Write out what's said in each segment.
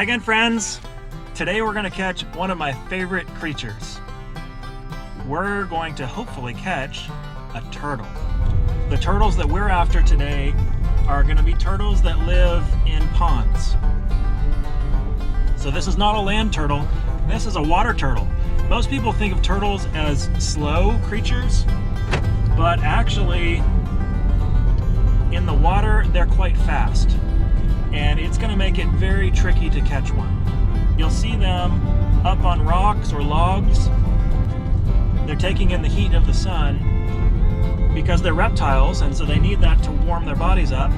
Hi again, friends. Today we're going to catch one of my favorite creatures. We're going to hopefully catch a turtle. The turtles that we're after today are going to be turtles that live in ponds. So this is not a land turtle, this is a water turtle. Most people think of turtles as slow creatures, but actually in the water they're quite fast. And it's going to make it very tricky to catch one. You'll see them up on rocks or logs. They're taking in the heat of the sun because they're reptiles, and so they need that to warm their bodies up.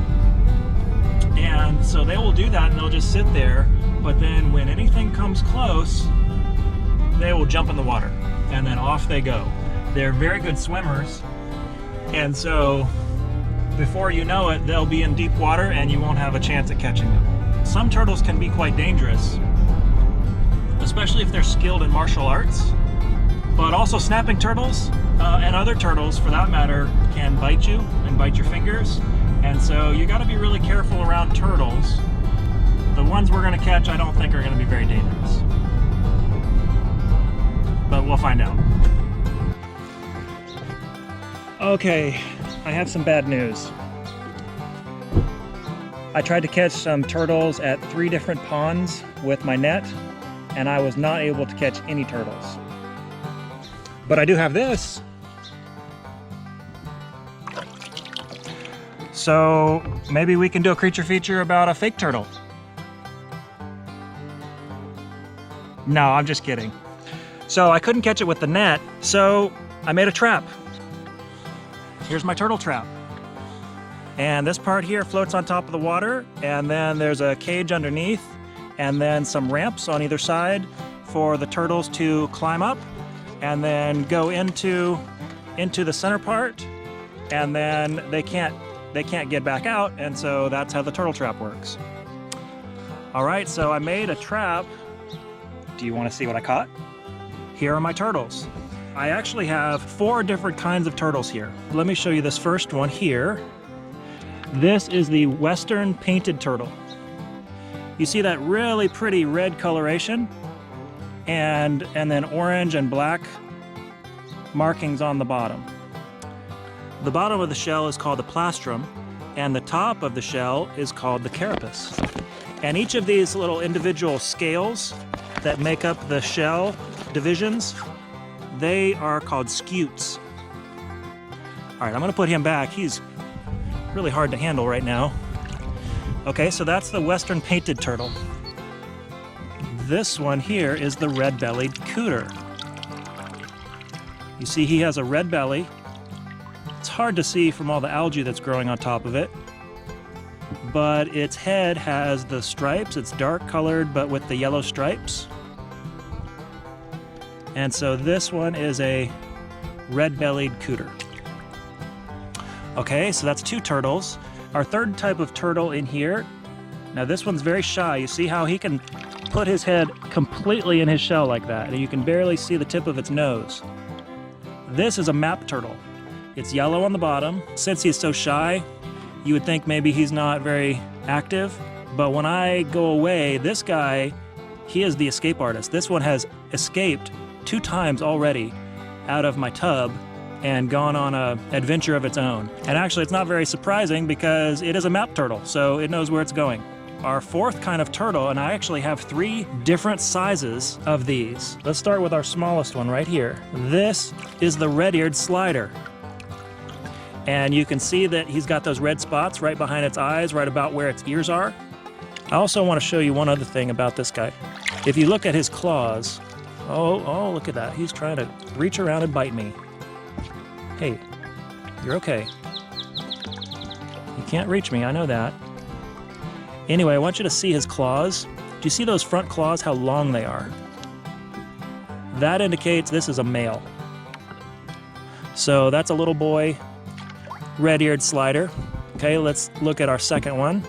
And so they will do that and they'll just sit there, but then when anything comes close, they will jump in the water and then off they go. They're very good swimmers, and so before you know it, they'll be in deep water and you won't have a chance at catching them. Some turtles can be quite dangerous, especially if they're skilled in martial arts, but also snapping turtles and other turtles for that matter can bite you and bite your fingers, and so you got to be really careful around turtles. The ones we're going to catch I don't think are going to be very dangerous, but we'll find out. Okay, I have some bad news. I tried to catch some turtles at 3 different ponds with my net, and I was not able to catch any turtles. But I do have this. So maybe we can do a creature feature about a fake turtle. No, I'm just kidding. So I couldn't catch it with the net, so I made a trap. Here's my turtle trap. And this part here floats on top of the water, and then there's a cage underneath, and then some ramps on either side for the turtles to climb up and then go into the center part, and then they can't get back out, and so that's how the turtle trap works. All right, so I made a trap. Do you want to see what I caught? Here are my turtles. I actually have 4 different kinds of turtles here. Let me show you this first one here. This is the Western painted turtle. You see that really pretty red coloration and then orange and black markings on the bottom. The bottom of the shell is called the plastrum, and the top of the shell is called the carapace. And each of these little individual scales that make up the shell divisions, they are called scutes. All right, I'm gonna put him back. He's really hard to handle right now. Okay, so that's the Western painted turtle. This one here is the red-bellied cooter. You see he has a red belly. It's hard to see from all the algae that's growing on top of it, but its head has the stripes. It's dark colored, but with the yellow stripes. And so this one is a red-bellied cooter. Okay, so that's 2 turtles. Our third type of turtle in here, now this one's very shy. You see how he can put his head completely in his shell like that, and you can barely see the tip of its nose. This is a map turtle. It's yellow on the bottom. Since he's so shy, you would think maybe he's not very active, but when I go away, this guy, he is the escape artist. This one has escaped 2 times already out of my tub and gone on an adventure of its own. And actually, it's not very surprising because it is a map turtle, so it knows where it's going. Our 4th kind of turtle, and I actually have 3 different sizes of these. Let's start with our smallest one right here. This is the red-eared slider. And you can see that he's got those red spots right behind its eyes, right about where its ears are. I also want to show you one other thing about this guy. If you look at his claws, oh, look at that. He's trying to reach around and bite me. Hey, you're okay. You can't reach me, I know that. Anyway, I want you to see his claws. Do you see those front claws, how long they are? That indicates this is a male. So that's a little boy, red-eared slider. Okay, let's look at our second one.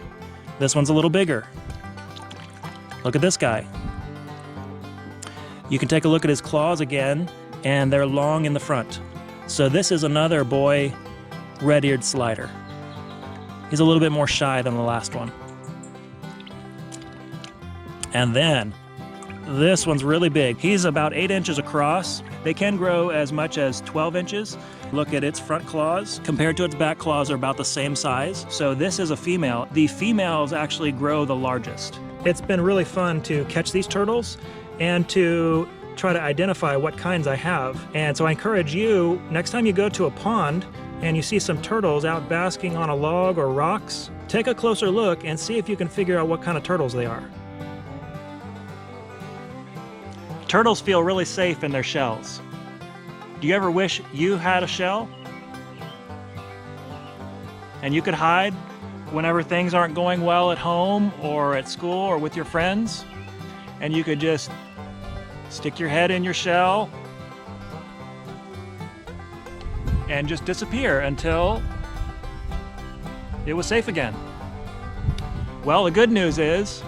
This one's a little bigger. Look at this guy. You can take a look at his claws again, and they're long in the front. So this is another boy, red-eared slider. He's a little bit more shy than the last one. And then this one's really big. He's about 8 inches across. They can grow as much as 12 inches. Look at its front claws compared to its back claws are about the same size. So this is a female. The females actually grow the largest. It's been really fun to catch these turtles and to try to identify what kinds I have. And so I encourage you, next time you go to a pond and you see some turtles out basking on a log or rocks, take a closer look and see if you can figure out what kind of turtles they are. Turtles feel really safe in their shells. Do you ever wish you had a shell? And you could hide whenever things aren't going well at home or at school or with your friends? And you could just stick your head in your shell and just disappear until it was safe again. Well, the good news is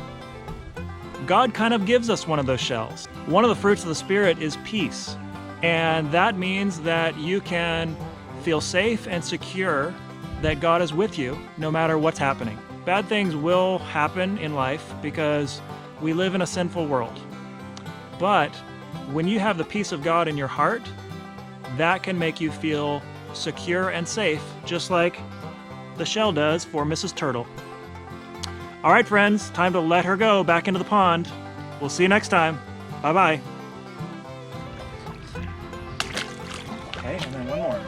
God kind of gives us one of those shells. One of the fruits of the Spirit is peace. And that means that you can feel safe and secure that God is with you no matter what's happening. Bad things will happen in life because we live in a sinful world. But when you have the peace of God in your heart, that can make you feel secure and safe, just like the shell does for Mrs. Turtle. All right, friends, time to let her go back into the pond. We'll see you next time. Bye-bye. Okay, and then one more.